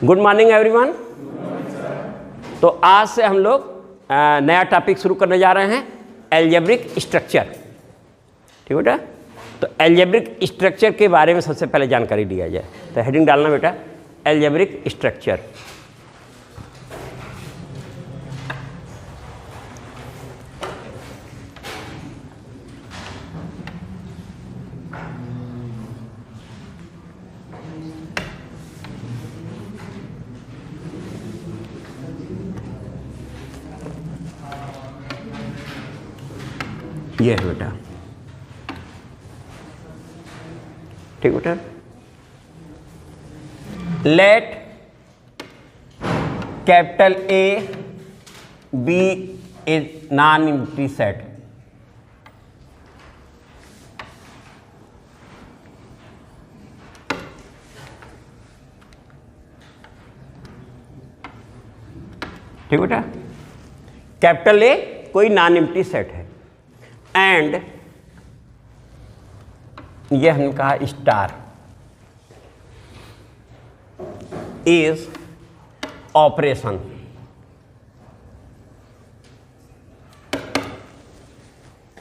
Good morning everyone. तो आज से हम लोग नया टॉपिक शुरू करने जा रहे हैं, एल्जेब्रिक स्ट्रक्चर। ठीक बेटा, तो एल्जेब्रिक स्ट्रक्चर के बारे में सबसे पहले जानकारी दिया जाए। तो हेडिंग डालना बेटा, एल्जेब्रिक स्ट्रक्चर। ये है बेटा, ठीक बेटा। Let capital A B is non empty set. ठीक बेटा, कैपिटल ए कोई नॉन एम्प्टी सेट है एंड ये हमने कहा स्टार इज ऑपरेशन।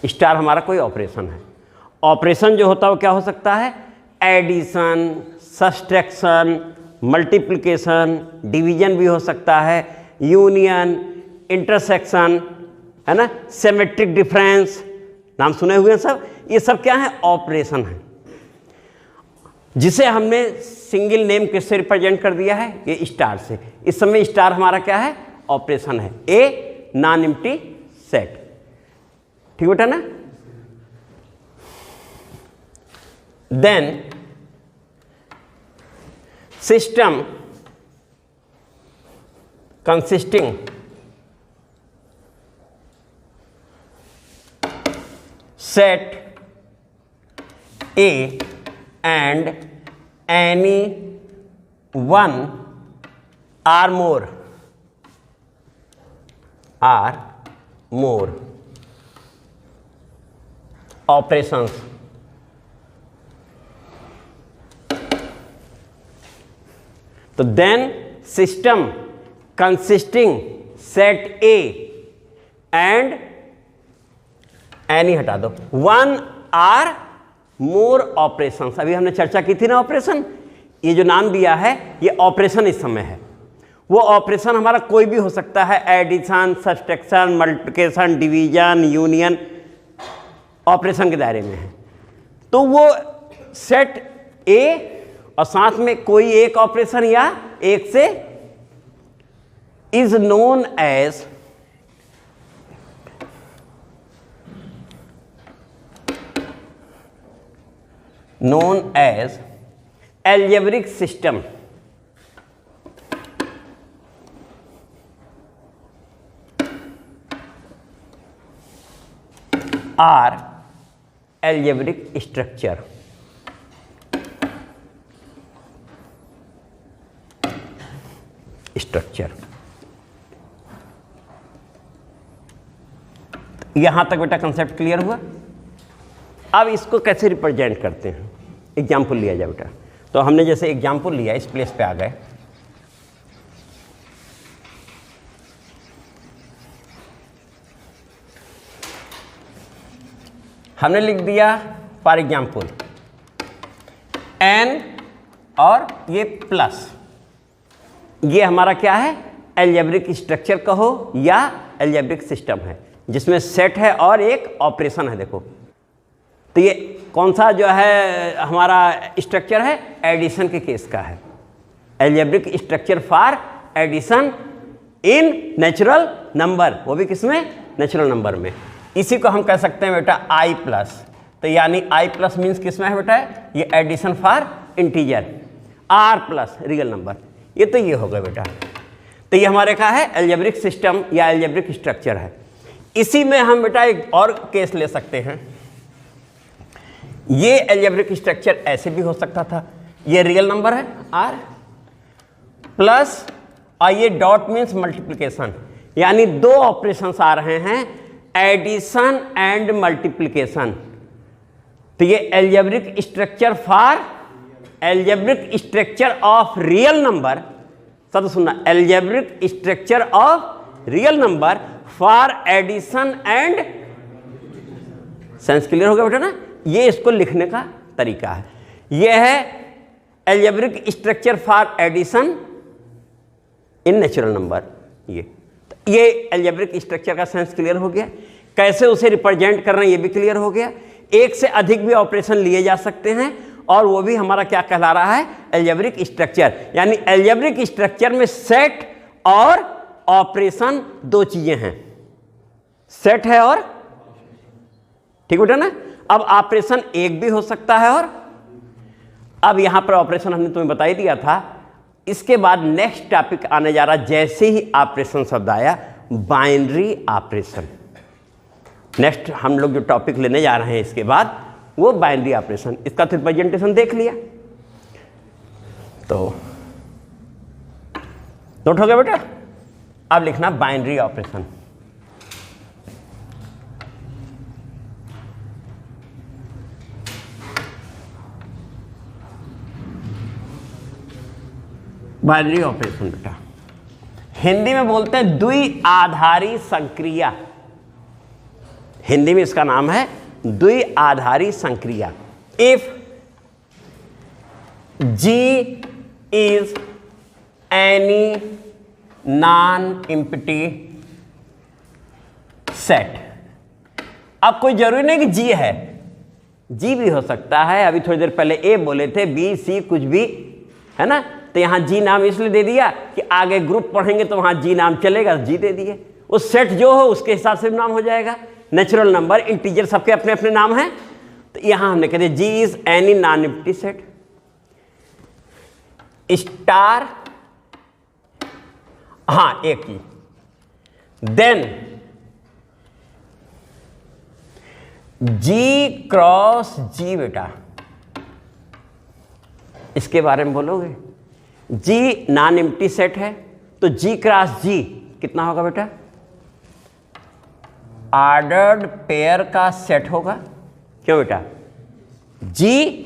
स्टार हमारा कोई ऑपरेशन है। ऑपरेशन जो होता है वो क्या हो सकता है? एडिशन, सब्सट्रैक्शन, मल्टीप्लिकेशन, डिवीजन भी हो सकता है, यूनियन, इंटरसेक्शन, है ना, सिमेट्रिक डिफरेंस, नाम सुने हुए हैं सब। ये सब क्या है? ऑपरेशन है, जिसे हमने सिंगल नेम किससे रिप्रेजेंट कर दिया है? ये स्टार से। इस समय स्टार हमारा क्या है? ऑपरेशन है, ए नॉन एम्प्टी सेट। ठीक बेटा ना। Then system consisting set A and any one or more operations तो then system consisting set A and any हटा दो, वन आर मोर ऑपरेशंस। अभी हमने चर्चा की थी ना ऑपरेशन। ये जो नाम दिया है ये ऑपरेशन इस समय है। वो ऑपरेशन हमारा कोई भी हो सकता है, addition, subtraction, multiplication, division, union, operation के दायरे में है। तो वो सेट ए और साथ में कोई एक ऑपरेशन या एक से is known as algebraic system। or algebraic structure। यहां तक बेटा कंसेप्ट क्लियर हुआ। अब इसको कैसे रिप्रेजेंट करते हैं? एग्जाम्पल लिया जाए बेटा। तो हमने जैसे एग्जाम्पल लिया, इस प्लेस पे आ गए। हमने लिख दिया फॉर एग्जाम्पल एन और ये प्लस। ये हमारा क्या है? एल्जेब्रिक स्ट्रक्चर कहो या एल्जेब्रिक सिस्टम है, जिसमें सेट है और एक ऑपरेशन है। देखो तो ये कौन सा जो है हमारा स्ट्रक्चर है? एडिशन के केस का है। Algebraic structure for addition in natural number, वो भी किसमें? नेचुरल नंबर में। इसी को हम कह सकते हैं बेटा आई प्लस। तो यानी आई प्लस मीन्स किसमें है बेटा? ये addition for integer. R plus real number. ये तो ये हो गया बेटा। तो ये हमारे का है एल्जेब्रिक सिस्टम या एल्जेब्रिक स्ट्रक्चर है। इसी में हम बेटा एक और केस ले सकते हैं। ये एल्जेब्रिक स्ट्रक्चर ऐसे भी हो सकता था। ये रियल नंबर है आर प्लस और ये डॉट मीन्स मल्टीप्लिकेशन, यानी दो ऑपरेशंस आ रहे हैं, एडिशन एंड मल्टीप्लिकेशन। तो ये algebraic structure for algebraic structure of real number सब सुनना, algebraic structure of real number for addition and, sense clear हो गया बेटा ना? ये इसको लिखने का तरीका है। ये है algebraic structure for addition in natural number. ये एल्जेब्रिक स्ट्रक्चर का सेंस क्लियर हो गया। कैसे उसे रिप्रेजेंट करना ये भी क्लियर हो गया। एक से अधिक भी ऑपरेशन लिए जा सकते हैं और वो भी हमारा क्या कहला रहा है, एल्जेब्रिक स्ट्रक्चर। यानी एल्जेब्रिक स्ट्रक्चर में सेट और ऑपरेशन दो चीजें हैं, सेट है और, ठीक बेटा ना? अब ऑपरेशन एक भी हो सकता है और, अब यहां पर ऑपरेशन हमने तुम्हें बता ही दिया था। इसके बाद नेक्स्ट टॉपिक आने जा रहा, जैसे ही ऑपरेशन शब्द आया, बाइनरी ऑपरेशन। नेक्स्ट हम लोग जो टॉपिक लेने जा रहे हैं इसके बाद वो बाइनरी ऑपरेशन। इसका तो प्रेजेंटेशन देख लिया, तो नोट हो गया बेटा? अब लिखना बाइनरी ऑपरेशन। बाइनरी ऑपरेशन बेटा हिंदी में बोलते हैं द्विआधारी संक्रिया। हिंदी में इसका नाम है द्विआधारी संक्रिया। If G is any non-empty set। अब कोई जरूरी नहीं कि G है, G भी हो सकता है। अभी थोड़ी देर पहले A बोले थे, B C कुछ भी है ना, तो यहां G नाम इसलिए दे दिया कि आगे ग्रुप पढ़ेंगे तो वहां G नाम चलेगा, G दे दिए। उस सेट जो हो उसके हिसाब से नाम हो जाएगा। नेचुरल नंबर, इंटीजर, सबके अपने अपने नाम हैं, तो यहां हमने कह दिया G is any non empty set. Star, हाँ एक चीज, देन G क्रॉस G बेटा, इसके बारे में बोलोगे। G नॉन एम्प्टी सेट है तो G क्रॉस G कितना होगा बेटा? ऑर्डर्ड पेयर का सेट होगा। क्यों बेटा? G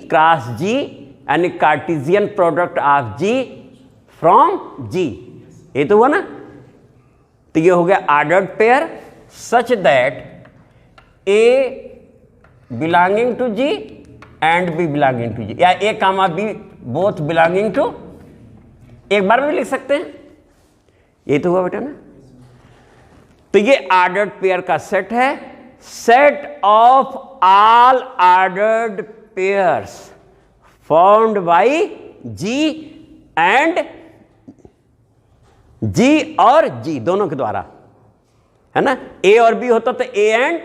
क्रॉस G यानी Cartesian product of G from G, ये तो हुआ ना? तो ये हो गया ordered pair such that A belonging to G and B belonging to G, या A comma B both belonging to, एक बार में भी लिख सकते हैं। ये तो हुआ बेटा ना? तो ये ऑर्डर्ड पेयर का सेट है। Set of all ordered pairs formed by G and G और G दोनों के द्वारा, है ना? A और B होता तो A एंड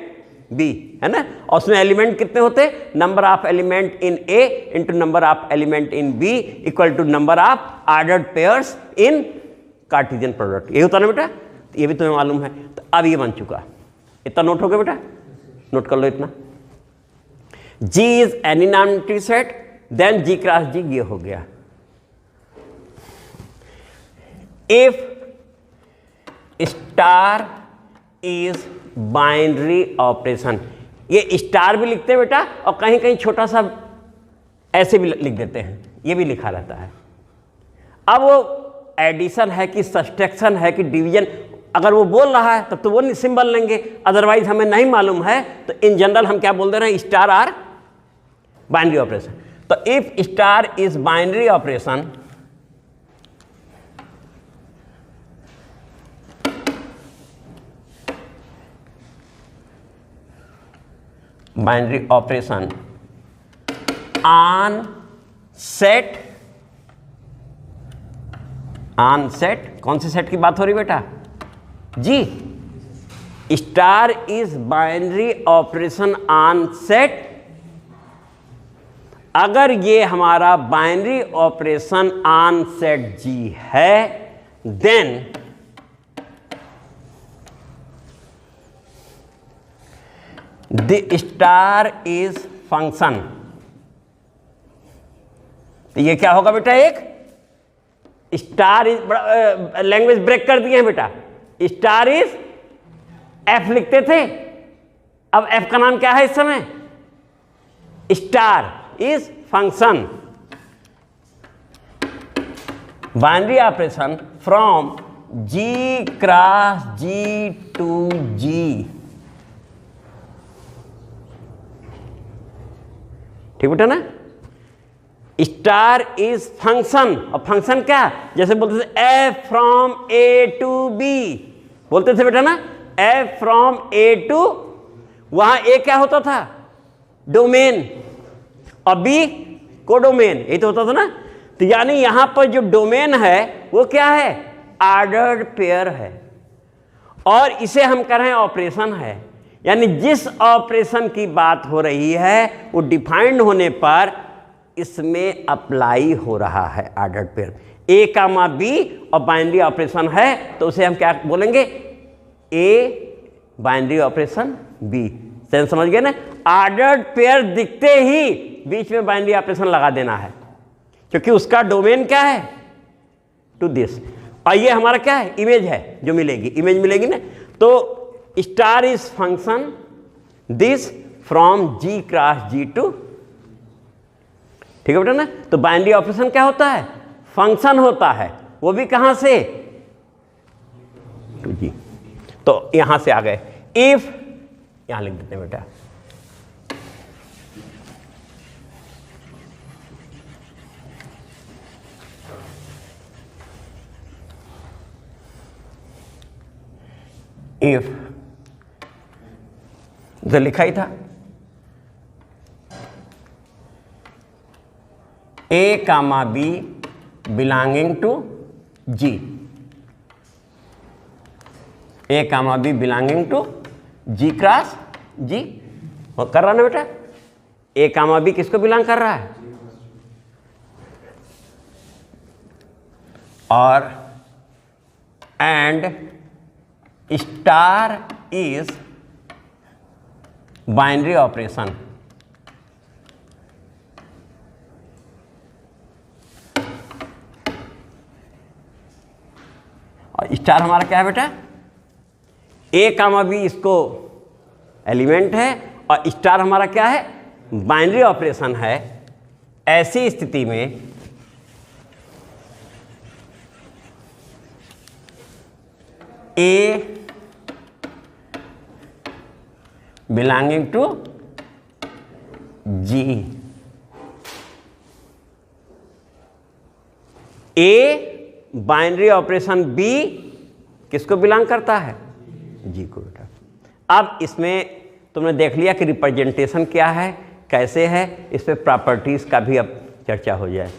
B, है ना? और उसमें एलिमेंट कितने होते? Number of element in A into number of element in B equal to number of ordered pairs in Cartesian product. ये होता ना बेटा? ये भी तुम्हें मालूम है। तो अब ये बन चुका, इतना नोट हो गया बेटा? नोट कर लो इतना। G is any non empty set, then G cross G, ये हो गया। If star is binary operation, ये स्टार भी लिखते हैं बेटा और कहीं कहीं छोटा सा ऐसे भी लिख देते हैं, ये भी लिखा रहता है। अब वो एडिशन है कि सब्ट्रैक्शन है कि डिवीजन, अगर वो बोल रहा है तब तो वो सिंबल लेंगे, अदरवाइज हमें नहीं मालूम है तो इन जनरल हम क्या बोल दे रहे हैं? Star are binary operation. तो if star is binary operation, binary operation on set, on set, कौन से सेट की बात हो रही बेटा? G। Star is binary operation on set, अगर ये हमारा binary operation on set G है, then the star is function. ये क्या होगा बेटा? एक स्टार इज, लैंग्वेज ब्रेक कर दिए हैं बेटा। स्टार इज एफ लिखते थे, अब एफ का नाम क्या है इस समय? Star is function. Binary operation from G cross G to G. ठीक बेटा ना। स्टार इज फंक्शन, और फंक्शन क्या, जैसे बोलते थे F from A to B, बोलते थे बेटा ना, एफ फ्रॉम ए टू, वहां ए क्या होता था, डोमेन, और बी कोडोमेन, यही तो होता था ना। तो यानी यहां पर जो डोमेन है वो क्या है, ऑर्डर्ड पेयर है, और इसे हम कह रहे हैं ऑपरेशन है। यानी जिस ऑपरेशन की बात हो रही है वो डिफाइंड होने पर इसमें अप्लाई हो रहा है ordered pair. A comma B और बाइनरी ऑपरेशन है तो उसे हम क्या बोलेंगे, A binary operation B. Sense समझ गए ना। ऑर्डर्ड पेयर दिखते ही बीच में बाइनरी ऑपरेशन लगा देना है, क्योंकि उसका डोमेन क्या है, टू दिस, और ये हमारा क्या है, इमेज है जो मिलेगी, इमेज मिलेगी ना। तो star is function this from G cross G to. ठीक है बेटा ना। तो बाइनरी ऑपरेशन क्या होता है, फंक्शन होता है, वो भी कहां से, टू जी। तो यहां से आ गए, इफ, यहां लिख देते हैं बेटा, इफ, जो लिखा ही था, A comma B belonging to G, A comma B belonging to G cross G, वो कर रहा ना बेटा, ए कामा बी किसको बिलोंग कर रहा है, और and star is binary operation, और स्टार हमारा क्या है बेटा, ए कामा बी इसको एलिमेंट है, और स्टार हमारा क्या है, बाइनरी ऑपरेशन है। ऐसी स्थिति में A belonging to G, A binary operation B किसको बिलोंग करता है, जी को बेटा। अब इसमें तुमने देख लिया कि रिप्रेजेंटेशन क्या है, कैसे है, इस पे प्रॉपर्टीज का भी अब चर्चा हो जाए।